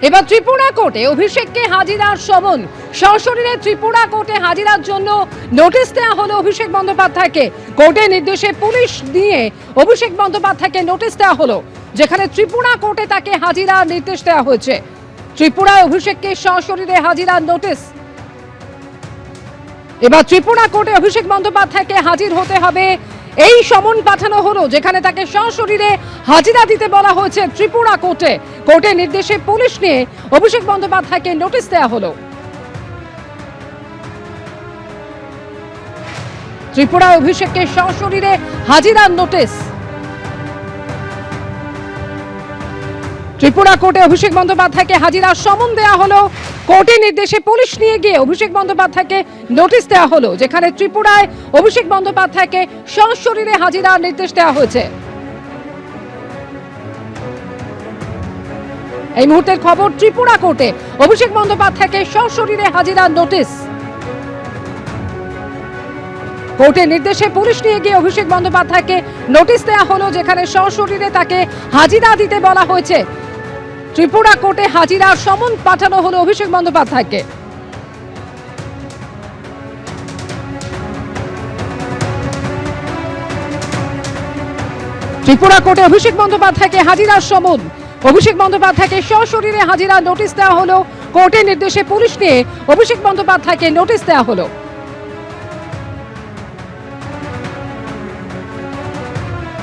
এবার ত্রিপুরা কোর্টে অভিষেককে হাজিরার সমন। সশরীরে ত্রিপুরা কোর্টে হাজিরার জন্য নোটিশ দেওয়া হলো অভিষেক বন্দ্যোপাধ্যায়কে। কোর্টের নির্দেশে পুলিশ নিয়ে অভিষেক বন্দ্যোপাধ্যায়কে নোটিশ দেওয়া হলো, যেখানে ত্রিপুরা কোর্টে তাকে হাজিরার নির্দেশ দেওয়া হয়েছে। ত্রিপুরায় অভিষেককে সশরীরে হাজিরার নোটিশ। এবার ত্রিপুরা কোর্টে অভিষেক বন্দ্যোপাধ্যায়কে হাজির হতে হবে, এই সমন পাঠানো হলো, যেখানে তাকে সশরীরে হাজিরা দিতে বলা হয়েছে ত্রিপুরা কোর্টে। কোর্টের নির্দেশে পুলিশ নিয়ে অভিষেক বন্দ্যোপাধ্যায়কে নোটিশ দেওয়া হলো। ত্রিপুরায় অভিষেককে সশরীরে হাজিরার নোটিশ। ত্রিপুরা কোর্টে অভিষেক বন্দ্যোপাধ্যায়কে হাজিরার সমন দেওয়া হলো। কোর্টের নির্দেশে পুলিশ নিয়ে গিয়ে অভিষেক বন্দ্যোপাধ্যায়কে নোটিশ দেওয়া হলো, যেখানে ত্রিপুরায় অভিষেক বন্দ্যোপাধ্যায়কে সশরীরে হাজিরার নির্দেশ দেওয়া হয়েছে। এই মুহূর্তের খবর, ত্রিপুরা কোর্টে অভিষেক বন্দ্যোপাধ্যায়কে সশরীরে হাজিরার নোটিশ। কোর্টের নির্দেশে পুলিশ নিয়ে গিয়ে অভিষেক বন্দ্যোপাধ্যায়কে নোটিশ দেওয়া হলো, যেখানে সশরীরে তাকে হাজিরা দিতে বলা হয়েছে। ত্রিপুরা কোর্টে হাজিরার সমন পাঠানো হলো অভিষেক বন্দ্যোপাধ্যায়কে। ত্রিপুরা কোর্টে অভিষেক বন্দ্যোপাধ্যায়কে হাজিরার সমন। অভিষেক বন্দ্যোপাধ্যায়কে সশরীরে হাজিরার নোটিশ দেওয়া হলো। কোর্টের নির্দেশে পুলিশ নিয়ে অভিষেক বন্দ্যোপাধ্যায়কে নোটিশ দেওয়া হলো।